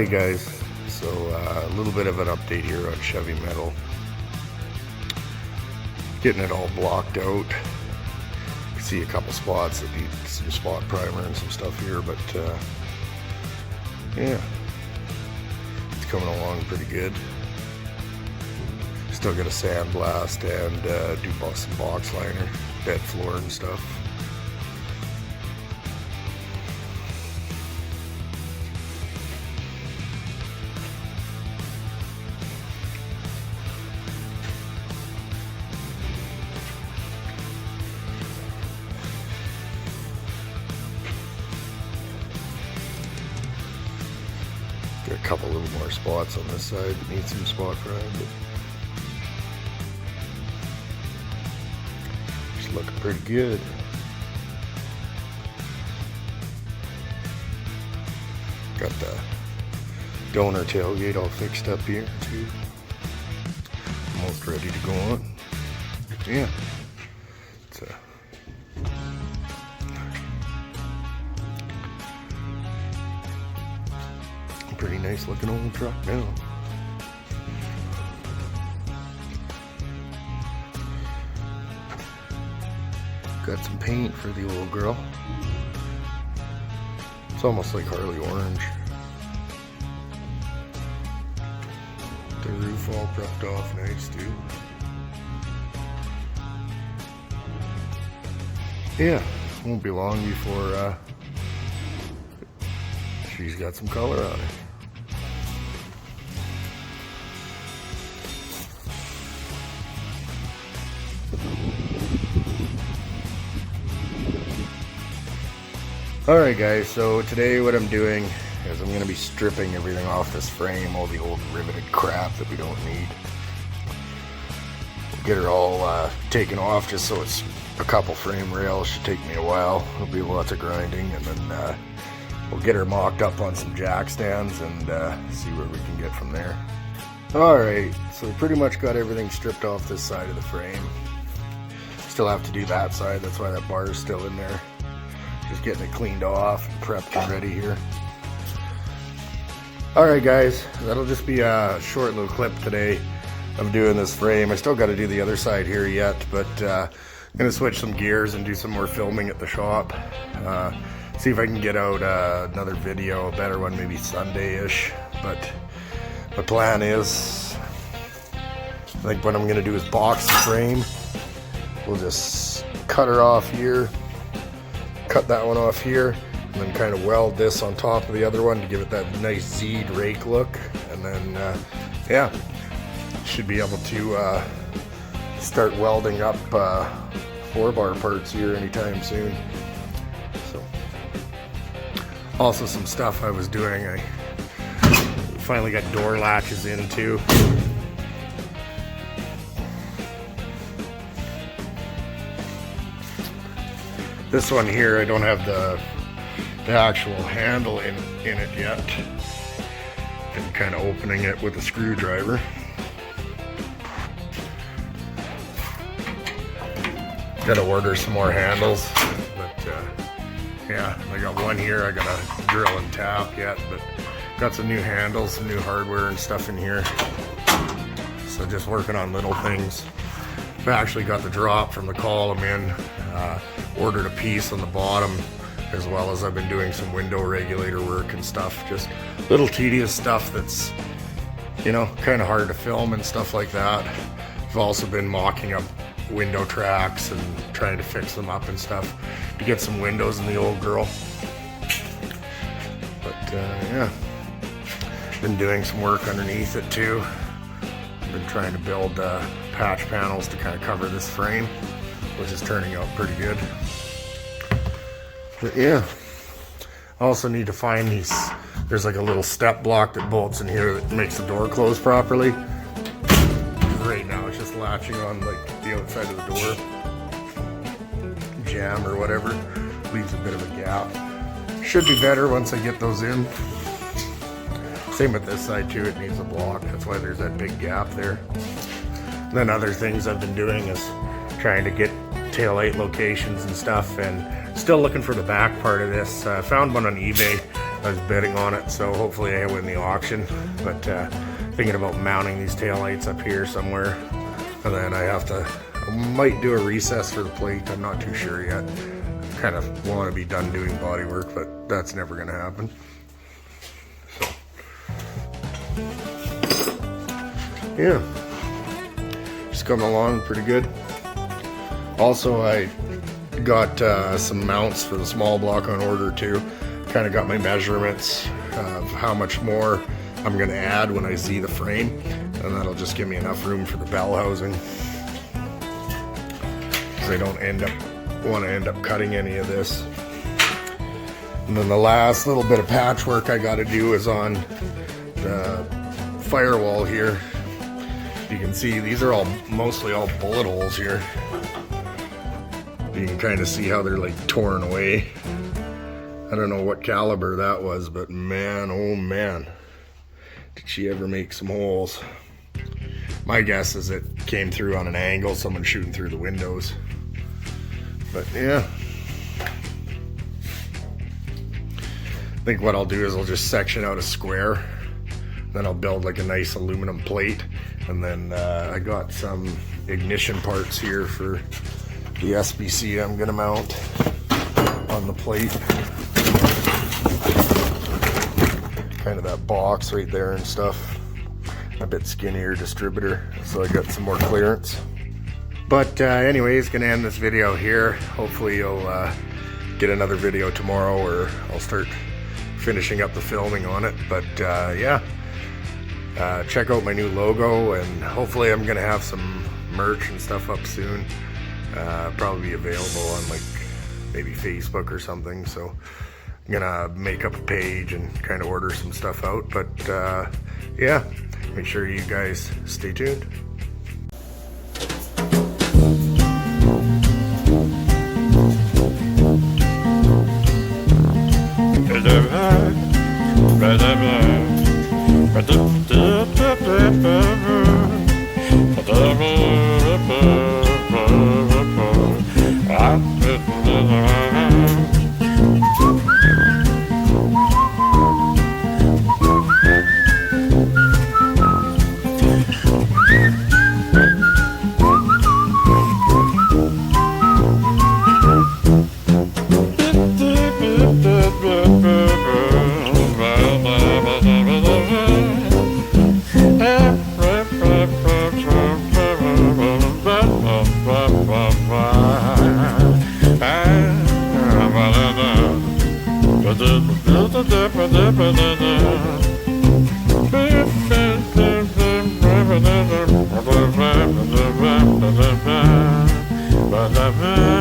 Alright guys, so a little bit of an update here on Chevy Metal. Getting it all blocked out. You can see a couple spots that need some spot primer and some stuff here, but yeah, it's coming along pretty good. Still got a sandblast and do some box liner, bed floor and stuff. Got a couple little more spots on this side that need some spot prime, but it's looking pretty good. Got the donor tailgate all fixed up here too. Almost ready to go on. Yeah. It's a pretty nice looking old truck now. Got some paint for the old girl. It's almost like Harley orange. The roof all prepped off nice too. Yeah, won't be long before she's got some color on it. Alright guys, so today what I'm doing is I'm going to be stripping everything off this frame, all the old riveted crap that we don't need. We'll get her all taken off just so it's a couple frame rails. Should take me a while. It'll be lots of grinding, and then we'll get her mocked up on some jack stands and see where we can get from there. Alright, so we pretty much got everything stripped off this side of the frame. Still have to do that side, that's why that bar is still in there. Just getting it cleaned off, prepped and ready here. Alright guys, that'll just be a short little clip today of doing this frame. I still got to do the other side here yet, but I'm going to switch some gears and do some more filming at the shop. See if I can get out another video, a better one, maybe Sunday-ish. But the plan is, I think what I'm going to do is box the frame. We'll just cut her off here. Cut that one off here, and then kind of weld this on top of the other one to give it that nice Z'd rake look. And then, yeah, should be able to start welding up 4-bar parts here anytime soon. So, also some stuff I was doing. I finally got door latches in too. This one here, I don't have the actual handle in it yet. I'm kind of opening it with a screwdriver. Got to order some more handles, but yeah, I got one here. I got to drill and tap yet, but got some new handles, some new hardware and stuff in here. So just working on little things. I actually got the drop from the call I'm in. Ordered a piece on the bottom, as well as I've been doing some window regulator work and stuff. Just little tedious stuff that's, you know, kind of hard to film and stuff like that. I've also been mocking up window tracks and trying to fix them up and stuff to get some windows in the old girl. But yeah, been doing some work underneath it too. I've been trying to build patch panels to kind of cover this frame, which is turning out pretty good. But yeah, I also need to find these. There's like a little step block that bolts in here that makes the door close properly. Right now it's just latching on like the outside of the door. Jam or whatever. Leaves a bit of a gap. Should be better once I get those in. Same with this side too, it needs a block. That's why there's that big gap there. And then other things I've been doing is trying to get taillight locations and stuff, and still looking for the back part of this. I found one on eBay I was bidding on it, so hopefully I win the auction. But thinking about mounting these taillights up here somewhere, and then I might do a recess for the plate. I'm not too sure yet. Kind of want to be done doing body work, but that's never going to happen. So yeah, just coming along pretty good. Also, I got some mounts for the small block on order too. Kind of got my measurements of how much more I'm going to add when I see the frame, and that'll just give me enough room for the bell housing, because I don't want to end up cutting any of this. And then the last little bit of patchwork I got to do is on the firewall here. You can see these are mostly all bullet holes here. You can kind of see how they're like torn away. I don't know what caliber that was, but man, oh man, did she ever make some holes. My guess is it came through on an angle, someone shooting through the windows. But yeah, I think what I'll do is I'll just section out a square, then I'll build like a nice aluminum plate, and then I got some ignition parts here for the SBC I'm gonna mount on the plate. Kind of that box right there and stuff. A bit skinnier distributor, so I got some more clearance. But anyways, gonna end this video here. Hopefully you'll get another video tomorrow, or I'll start finishing up the filming on it. But yeah, check out my new logo, and hopefully I'm gonna have some merch and stuff up soon. Probably be available on like maybe Facebook or something. So I'm gonna make up a page and kind of order some stuff out. But yeah, make sure you guys stay tuned. Ba-da-ba